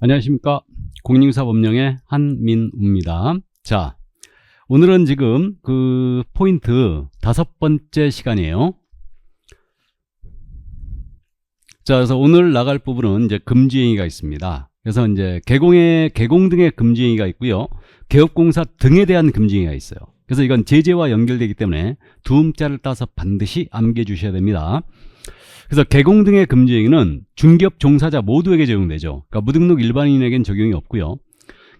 안녕하십니까. 공인중개사법령의 한민우입니다. 자, 오늘은 지금 그 포인트 5번째 시간이에요. 자, 그래서 오늘 나갈 부분은 이제 금지행위가 있습니다. 그래서 이제 개공 등의 금지행위가 있고요. 개업공사 등에 대한 금지행위가 있어요. 그래서 이건 제재와 연결되기 때문에 두음자를 따서 반드시 암기해 주셔야 됩니다. 그래서 개공 등의 금지행위는 중개업 종사자 모두에게 적용되죠. 그러니까 무등록 일반인에겐 적용이 없고요.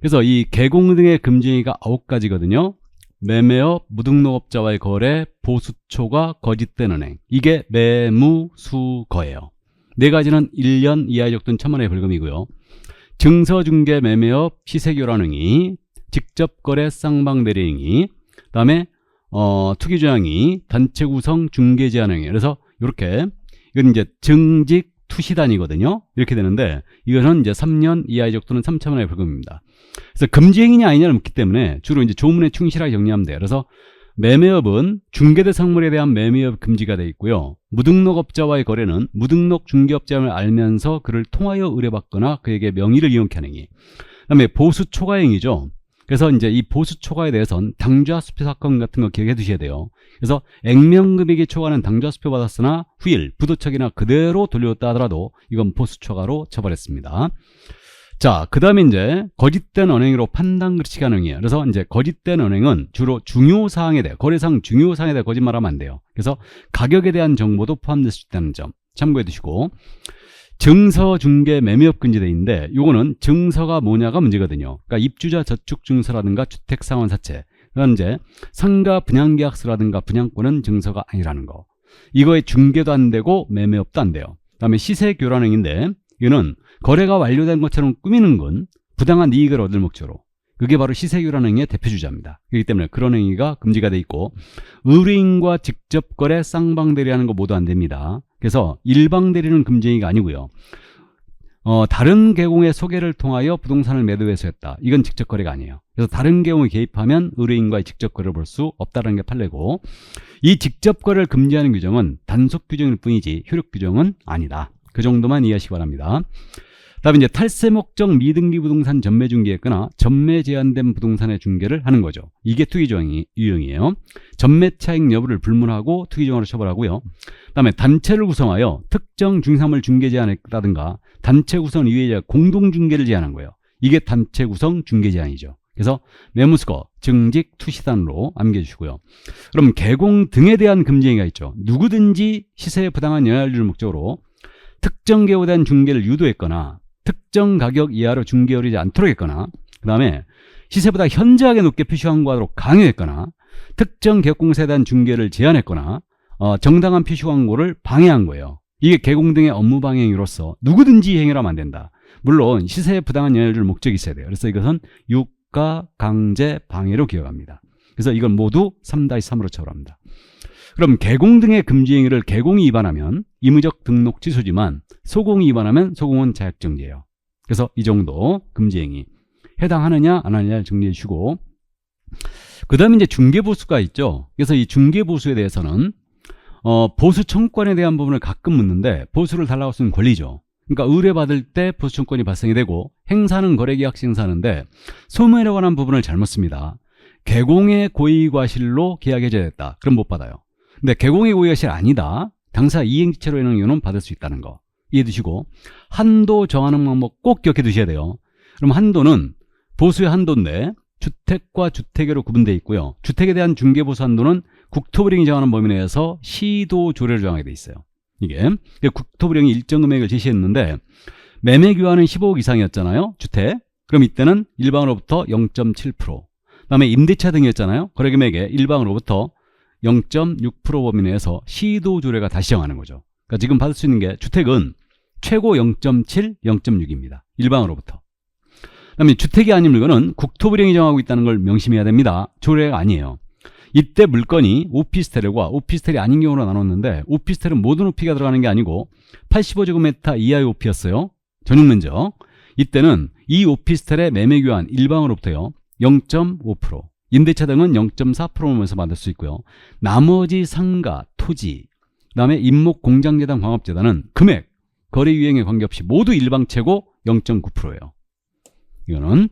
그래서 이 개공 등의 금지행위가 9가지거든요. 매매업, 무등록업자와의 거래, 보수초과, 거짓된 은행. 이게 매무수거예요. 4가지는 1년 이하의 적도는 1,000만 원의 벌금이고요. 증서중개 매매업, 시세교란행위, 직접거래 쌍방대리행위, 그 다음에 투기조항이, 단체구성 중개제한행위. 그래서 이렇게 이건 이제 증직 투시단이거든요. 이렇게 되는데 이것은 이제 3년 이하의 적도는 3,000만 원의 벌금입니다. 그래서 금지행위냐 아니냐를 묻기 때문에 주로 이제 조문에 충실하게 정리하면 돼요. 그래서 매매업은 중개대 상물에 대한 매매업 금지가 되어 있고요. 무등록업자와의 거래는 무등록 중개업자임을 알면서 그를 통하여 의뢰받거나 그에게 명의를 이용케 하는 행위. 그다음에 보수초과행위죠. 그래서 이제 이 보수초과에 대해서는 당좌수표 사건 같은 거 기억해 두셔야 돼요. 그래서 액면금액이 초과하는 당좌수표 받았으나 후일, 부도척이나 그대로 돌려줬다 하더라도 이건 보수초과로 처벌했습니다. 자, 그 다음에 이제 거짓된 언행으로 판단 그르치게 하는 행위예요. 그래서 이제 거짓된 언행은 주로 중요사항에 대해, 거래상 중요사항에 대해 거짓말하면 안 돼요. 그래서 가격에 대한 정보도 포함될 수 있다는 점 참고해 두시고, 증서 중개 매매업 금지되어 있는데 요거는 증서가 뭐냐가 문제거든요. 그러니까 입주자 저축 증서라든가 주택 상환 사채, 그다음 이제 상가 분양 계약서라든가 분양권은 증서가 아니라는 거. 이거에 중개도 안 되고 매매업도 안 돼요. 그다음에 시세 교란행위인데 이거는 거래가 완료된 것처럼 꾸미는 건 부당한 이익을 얻을 목적으로. 그게 바로 시세 교란행위의 대표 주자입니다. 그렇기 때문에 그런 행위가 금지가 돼 있고, 의뢰인과 직접 거래 쌍방 대리하는 거 모두 안 됩니다. 그래서 일방 대리는 금지행위가 아니고요. 다른 계공의 소개를 통하여 부동산을 매도해서 했다. 이건 직접 거래가 아니에요. 그래서 다른 계공에 개입하면 의뢰인과의 직접 거래를 볼 수 없다는 게 판례고, 이 직접 거래를 금지하는 규정은 단속 규정일 뿐이지 효력 규정은 아니다. 그 정도만 이해하시기 바랍니다. 다음에 이제 탈세 목적 미등기 부동산 전매 중개했거나 전매 제한된 부동산의 중개를 하는 거죠. 이게 투기 조항이 유형이에요. 전매 차익 여부를 불문하고 투기 조항으로 처벌하고요. 그다음에 단체를 구성하여 특정 중개사물 중개 제한했다든가 단체 구성 이외에 공동 중개를 제한한 거예요. 이게 단체 구성 중개 제한이죠. 그래서 매무수거, 증직, 투시단으로 암기해주시고요. 그럼 개공 등에 대한 금지행위가 있죠. 누구든지 시세에 부당한 영향을 줄 목적으로 특정 계호에 대한 중개를 유도했거나 특정 가격 이하로 중개를 하지 않도록 했거나, 그 다음에 시세보다 현저하게 높게 표시광고하도록 강요했거나, 특정 개업공사에 대한 중개를 제한했거나, 정당한 표시광고를 방해한 거예요. 이게 개공 등의 업무 방해 행위로서 누구든지 행위를 하면 안 된다. 물론 시세에 부당한 영향을 줄 목적이 있어야 돼요. 그래서 이것은 유가, 강제, 방해로 기억합니다. 그래서 이건 모두 3-3으로 처벌합니다. 그럼 개공 등의 금지 행위를 개공이 위반하면 임의적 등록 취소지만 소공이 위반하면 소공은 자격정지예요. 그래서 이 정도 금지 행위 해당하느냐 안 하느냐를 정리해 주시고, 그 다음에 이제 중개보수가 있죠. 그래서 이 중개보수에 대해서는 보수 청구권에 대한 부분을 가끔 묻는데, 보수를 달라고 쓰는 권리죠. 그러니까 의뢰받을 때 보수 청구권이 발생이 되고 행사는 거래계약 시행사하는데 소매에 관한 부분을 잘못 씁니다. 개공의 고의과실로 계약해줘야 됐다. 그럼 못 받아요. 근데 개공의 고의과실 아니다. 당사 이행지체로 인한 경우는 받을 수 있다는 거 이해해 두시고, 한도 정하는 방법 꼭 기억해 두셔야 돼요. 그럼 한도는 보수의 한도인데 주택과 주택으로 구분되어 있고요. 주택에 대한 중개보수 한도는 국토부령이 정하는 범위 내에서 시도 조례를 정하게 돼 있어요. 이게 국토부령이 일정 금액을 제시했는데 매매 규모는 15억 이상이었잖아요. 주택. 그럼 이때는 일방으로부터 0.7%. 그다음에 임대차 등이었잖아요. 거래금액의 일방으로부터 0.6% 범위 내에서 시도 조례가 다시 정하는 거죠. 그러니까 지금 받을 수 있는 게 주택은 최고 0.7, 0.6입니다. 일방으로부터. 그다음에 주택이 아닌 물건은 국토부령이 정하고 있다는 걸 명심해야 됩니다. 조례가 아니에요. 이때 물건이 오피스텔과 오피스텔이 아닌 경우로 나눴는데, 오피스텔은 모든 오피가 들어가는 게 아니고 85제곱미터 이하의 오피였어요. 전용 면적. 이때는 이 오피스텔의 매매 교환 일방으로부터요 0.5%, 임대차 등은 0.4%면서 받을 수 있고요. 나머지 상가, 토지, 그 다음에 임목 공장재단 광업재단은 금액, 거래 유형에 관계없이 모두 일방채고 0.9%예요. 이거는.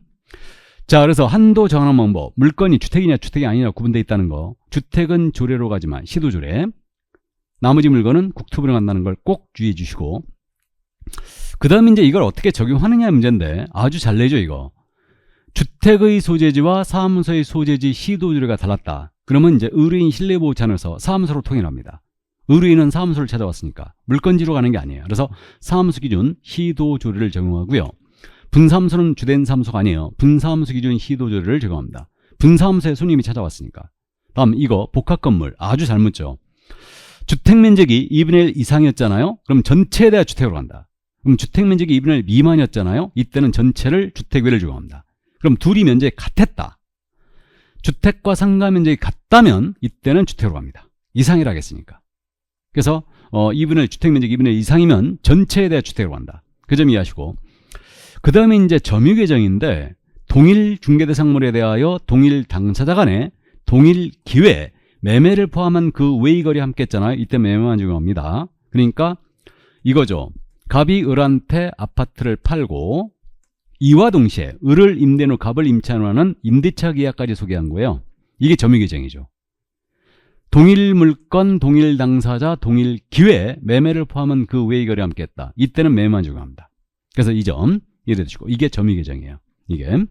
자, 그래서 한도 정하는 방법. 물건이 주택이냐 주택이 아니냐 구분되어 있다는 거. 주택은 조례로 가지만 시도조례. 나머지 물건은 국토부로 간다는 걸 꼭 주의해 주시고. 그 다음에 이제 이걸 어떻게 적용하느냐의 문제인데 아주 잘 내죠 이거. 주택의 소재지와 사무소의 소재지 시도조례가 달랐다. 그러면 이제 의뢰인 실내보호차원에서 사무소로 통일합니다. 의뢰인은 사무소를 찾아왔으니까 물건지로 가는 게 아니에요. 그래서 사무소 기준 시도조례를 적용하고요. 분사무소는 주된 사무소가 아니에요. 분사무소 기준 시도조례를 적용합니다. 분사무소에 손님이 찾아왔으니까. 다음 이거 복합건물 아주 잘 묻죠. 주택면적이 2분의 1 이상이었잖아요. 그럼 전체에 대한 주택으로 간다. 그럼 주택면적이 2분의 1 미만이었잖아요. 이때는 전체를 주택외를 적용합니다. 그럼 둘이 면적이 같았다. 주택과 상가 면적이 같다면 이때는 주택으로 갑니다. 이상이라 하겠으니까. 그래서 2분의 1 주택면적 2분의 1 이상이면 전체에 대한 주택으로 간다. 그 점 이해하시고. 그 다음에 이제 점유계정인데 동일 중개대상물에 대하여 동일 당사자 간에 동일 기회 매매를 포함한 그 외의 거래 함께 했잖아요. 이때 매매만 적용합니다. 그러니까 이거죠. 갑이 을한테 아파트를 팔고 이와 동시에 을을 임대인 후 갑을 임차하는 임대차 계약까지 소개한 거예요. 이게 점유계정이죠. 동일 물건, 동일 당사자, 동일 기회 매매를 포함한 그 외의 거래 함께 했다. 이때는 매매만 적용합니다. 그래서 이 점 이해해 주시고 이게 점유계정이에요. 이게.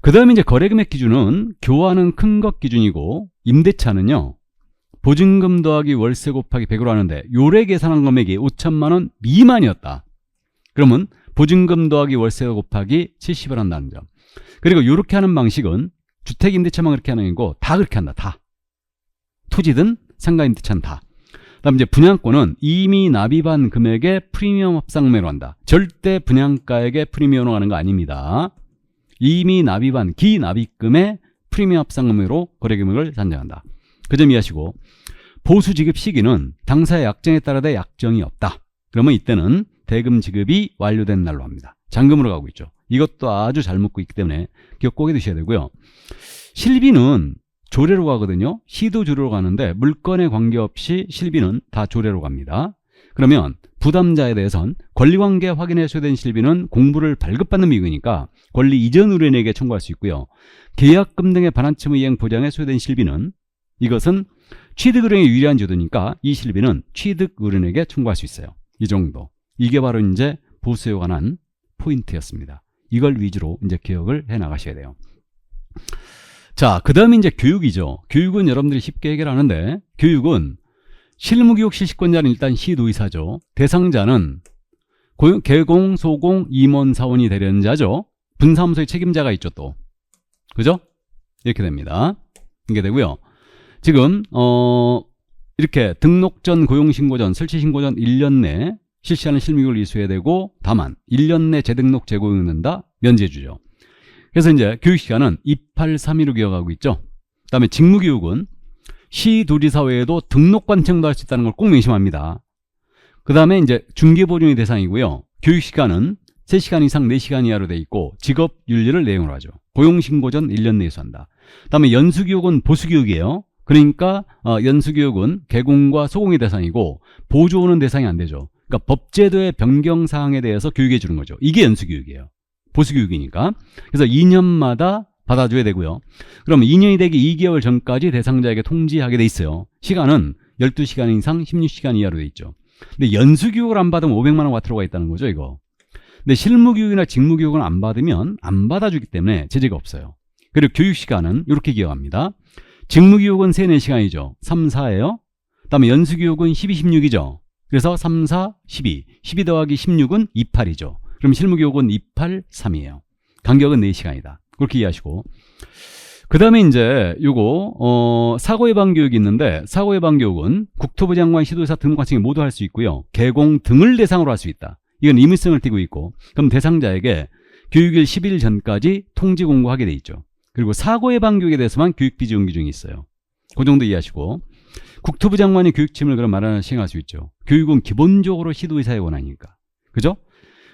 그 다음에 이제 거래금액 기준은 교환은 큰 것 기준이고 임대차는요. 보증금 더하기 월세 곱하기 100으로 하는데 요래 계산한 금액이 5천만 원 미만이었다. 그러면 보증금 더하기 월세 곱하기 70을 한다는 점. 그리고 이렇게 하는 방식은 주택 임대차만 그렇게 하는 게 아니고 다 그렇게 한다. 다. 토지든 상가 임대차는 다. 그다음 이제 분양권은 이미 납입한 금액의 프리미엄 합상매로 한다. 절대 분양가액의 프리미엄으로 가는 거 아닙니다. 이미 납입한 기납입금의 프리미엄 합상금으로 거래금액을 산정한다. 그 점 이해하시고 보수 지급 시기는 당사의 약정에 따라 약정이 없다. 그러면 이때는 대금 지급이 완료된 날로 합니다. 잔금으로 가고 있죠. 이것도 아주 잘 묻고 있기 때문에 기억 꼭 해두셔야 되고요. 실비는 조례로 가거든요. 시도 조례로 가는데 물건에 관계없이 실비는 다 조례로 갑니다. 그러면 부담자에 대해선 권리관계 확인에 소요된 실비는 공부를 발급받는 비용이니까 권리 이전 의뢰인에게 청구할 수 있고요. 계약금 등의 반환점 이행 보장에 소요된 실비는 이것은 취득 의뢰인에 유리한 제도니까 이 실비는 취득 의뢰인에게 청구할 수 있어요. 이 정도. 이게 바로 이제 보수에 관한 포인트였습니다. 이걸 위주로 이제 기억을 해 나가셔야 돼요. 자, 그 다음에 이제 교육이죠. 교육은 여러분들이 쉽게 해결하는데, 교육은 실무교육 실시권자는 일단 시도의사죠. 대상자는 개공, 소공, 임원, 사원이 대리자죠. 분사무소의 책임자가 있죠, 또. 그죠? 이렇게 됩니다. 이게 되고요. 지금, 이렇게 등록 전, 고용신고 전, 설치신고 전 1년 내 실시하는 실무교육을 이수해야 되고, 다만 1년 내 재등록, 재고용된다 면제해주죠. 그래서 이제 교육시간은 28315 기억하고 있죠. 그 다음에 직무교육은 시도지사 외에도 등록관청도 할 수 있다는 걸 꼭 명심합니다. 그 다음에 이제 중개보증의 대상이고요. 교육시간은 3시간 이상 4시간 이하로 돼 있고 직업윤리를 내용으로 하죠. 고용신고 전 1년 내에 수한다. 그 다음에 연수교육은 보수교육이에요. 그러니까 연수교육은 개공과 소공의 대상이고 보조오는 대상이 안 되죠. 그러니까 법제도의 변경사항에 대해서 교육해 주는 거죠. 이게 연수교육이에요. 보수교육이니까. 그래서 2년마다 받아줘야 되고요. 그럼 2년이 되기 2개월 전까지 대상자에게 통지하게 돼 있어요. 시간은 12시간 이상 16시간 이하로 돼 있죠. 근데 연수교육을 안 받으면 500만 원 과태료가 있다는 거죠, 이거. 근데 실무교육이나 직무교육을 안 받으면 안 받아주기 때문에 제재가 없어요. 그리고 교육시간은 이렇게 기억합니다. 직무교육은 3, 4시간이죠. 3, 4예요. 그 다음에 연수교육은 12, 16이죠. 그래서 3, 4, 12. 12 더하기 16은 28이죠. 그럼 실무교육은 28, 3이에요. 간격은 4시간이다. 그렇게 이해하시고. 그 다음에 이제 요거, 사고예방교육이 있는데, 사고예방교육은 국토부 장관, 시도지사 등록관청이 모두 할 수 있고요. 개공 등을 대상으로 할 수 있다. 이건 임의성을 띠고 있고, 그럼 대상자에게 교육일 10일 전까지 통지 공고하게 돼 있죠. 그리고 사고예방교육에 대해서만 교육비 지원 규정이 있어요. 그 정도 이해하시고. 국토부 장관이 교육침을 그럼 마련하여 시행할 수 있죠. 교육은 기본적으로 시도의사의 권한이니까. 그죠?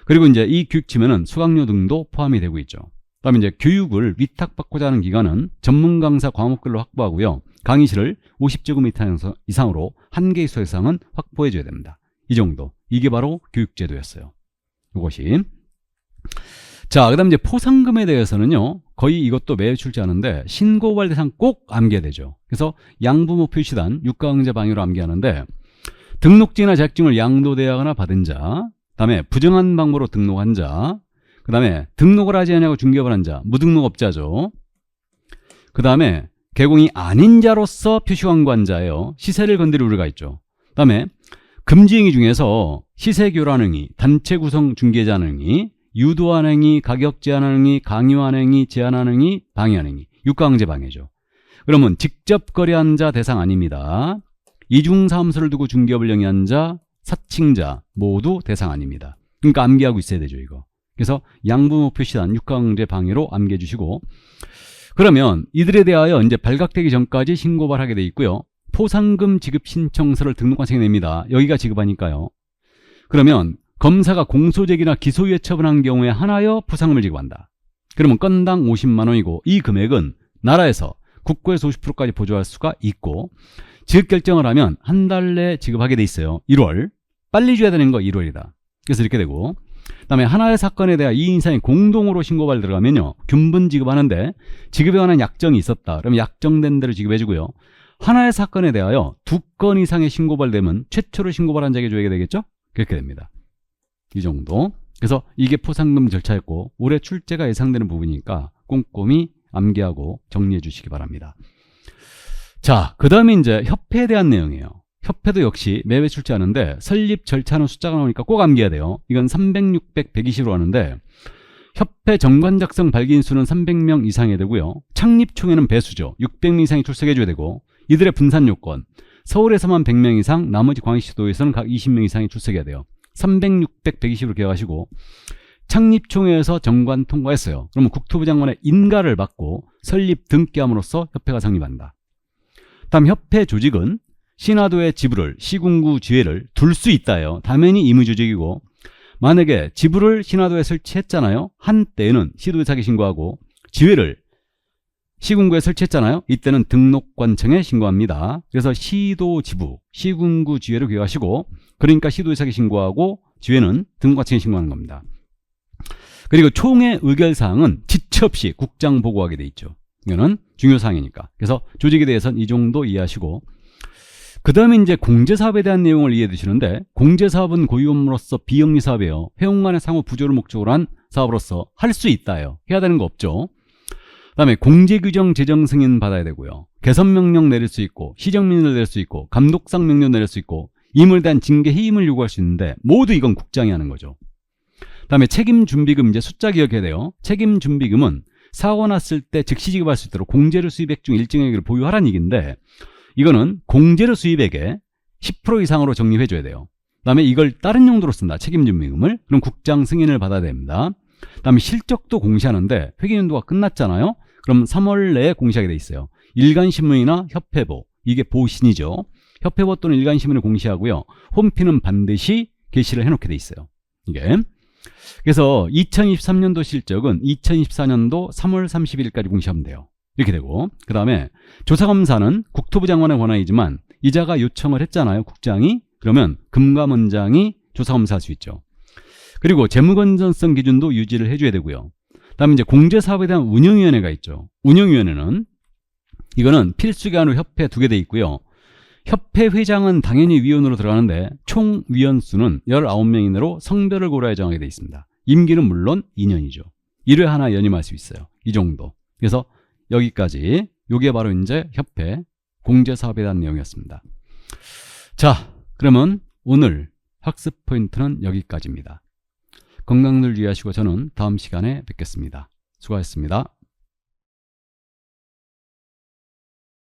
그리고 이제 이 교육침에는 수강료 등도 포함이 되고 있죠. 그다음에 이제 교육을 위탁받고자 하는 기관은 전문 강사 과목별로 확보하고요. 강의실을 50제곱미터 이상으로 1개소 이상은 확보해 줘야 됩니다. 이 정도. 이게 바로 교육제도였어요. 이것이. 자, 그 다음 이제 포상금에 대해서는요, 거의 이것도 매일 출제하는데, 신고발 대상 꼭 암기해야 되죠. 그래서 양부모 표시단, 유가응제 방해로 암기하는데, 등록증이나 자격증을 양도대하거나 받은 자, 그 다음에 부정한 방법으로 등록한 자, 그 다음에 등록을 하지 않냐고 중개업을 한 자, 무등록업자죠. 그 다음에 개공이 아닌 자로서 표시 광고한 자예요. 시세를 건드릴 우려가 있죠. 그 다음에 금지행위 중에서 시세 교란 행위, 단체 구성 중개자 행위, 유도한 행위, 가격 제한하는 행위, 강요한 행위, 제한하는 행위, 방해하는 행위, 유가응제 방해죠. 그러면 직접 거래한 자 대상 아닙니다. 이중사무소를 두고 중개업을 영위한 자, 사칭자 모두 대상 아닙니다. 그러니까 암기하고 있어야 되죠, 이거. 그래서 양부모 표시단, 유가응제 방해로 암기해 주시고, 그러면 이들에 대하여 이제 발각되기 전까지 신고발하게 돼 있고요. 포상금 지급 신청서를 등록관청에 냅니다. 여기가 지급하니까요. 그러면 검사가 공소제기나 기소유예 처분한 경우에 하나여 포상금을 지급한다. 그러면 건당 50만 원이고 이 금액은 나라에서 국고에서 50%까지 보조할 수가 있고 지급 결정을 하면 한 달 내에 지급하게 돼 있어요. 1월. 빨리 줘야 되는 거 1월이다. 그래서 이렇게 되고 그다음에 하나의 사건에 대한 2인 이상이 공동으로 신고발 들어가면요. 균분 지급하는데 지급에 관한 약정이 있었다. 그러면 약정된 대로 지급해주고요. 하나의 사건에 대하여 2건 이상의 신고발 되면 최초로 신고발한 자에게 줘야 되겠죠? 그렇게 됩니다. 이 정도. 그래서 이게 포상금 절차였고 올해 출제가 예상되는 부분이니까 꼼꼼히 암기하고 정리해 주시기 바랍니다. 자, 그 다음에 이제 협회에 대한 내용이에요. 협회도 역시 매회 출제하는데 설립 절차는 숫자가 나오니까 꼭 암기해야 돼요. 이건 300, 600, 120으로 하는데 협회 정관 작성 발기인 수는 300명 이상이 되고요. 창립 총회는 배수죠. 600명 이상이 출석해 줘야 되고 이들의 분산 요건 서울에서만 100명 이상, 나머지 광역시도에서는 각 20명 이상이 출석해야 돼요. 300, 600, 120으로 기억하시고 창립총회에서 정관 통과했어요. 그러면 국토부 장관의 인가를 받고 설립 등기함으로써 협회가 성립한다. 다음 협회 조직은 신화도의 지부를, 시군구 지회를 둘 수 있다예요. 당연히 임의조직이고 만약에 지부를 신화도에 설치했잖아요. 한때에는 시도의사에 신고하고 지회를 시군구에 설치했잖아요. 이때는 등록관청에 신고합니다. 그래서 시도지부, 시군구 지회를 기억하시고 그러니까 시도의사에 신고하고 지회는 등록관청에 신고하는 겁니다. 그리고 총회 의결사항은 지체 없이 국장 보고하게 돼 있죠. 이거는 중요사항이니까. 그래서 조직에 대해서는 이 정도 이해하시고 그 다음에 이제 공제사업에 대한 내용을 이해해 두시는데 공제사업은 고유업무로서 비영리사업이에요. 회원 간의 상호 부조를 목적으로 한 사업으로서 할 수 있다예요. 해야 되는 거 없죠. 그 다음에 공제규정 제정 승인 받아야 되고요. 개선명령 내릴 수 있고 시정명령을 내릴 수 있고 감독상 명령 내릴 수 있고 임을 대한 징계 해임을 요구할 수 있는데 모두 이건 국장이 하는 거죠. 그 다음에 책임준비금 이제 숫자 기억해야 돼요. 책임준비금은 사고 났을 때 즉시 지급할 수 있도록 공제료 수입액 중 일정액을 보유하라는 얘기인데 이거는 공제료 수입액의 10% 이상으로 적립해 줘야 돼요. 그 다음에 이걸 다른 용도로 쓴다. 책임준비금을. 그럼 국장 승인을 받아야 됩니다. 그 다음에 실적도 공시하는데 회계연도가 끝났잖아요. 그럼 3월 내에 공시하게 돼 있어요. 일간신문이나 협회보, 이게 보신이죠. 협회보 또는 일간신문을 공시하고요. 홈피는 반드시 게시를 해놓게 돼 있어요. 이게. 그래서 2023년도 실적은 2024년도 3월 30일까지 공시하면 돼요. 이렇게 되고 그 다음에 조사검사는 국토부 장관의 권한이지만 이자가 요청을 했잖아요. 국장이. 그러면 금감원장이 조사검사할 수 있죠. 그리고 재무건전성 기준도 유지를 해줘야 되고요. 그 다음에 이제 공제사업에 대한 운영위원회가 있죠. 운영위원회는 이거는 필수기관으로 협회 2개 돼 있고요. 협회 회장은 당연히 위원으로 들어가는데 총 위원수는 19명 이내로 성별을 고려해 정하게 돼 있습니다. 임기는 물론 2년이죠. 1회 하나 연임할 수 있어요. 이 정도. 그래서 여기까지 요게 바로 이제 협회 공제사업에 대한 내용이었습니다. 자, 그러면 오늘 학습 포인트는 여기까지입니다. 건강들 유의하시고 저는 다음 시간에 뵙겠습니다. 수고하셨습니다.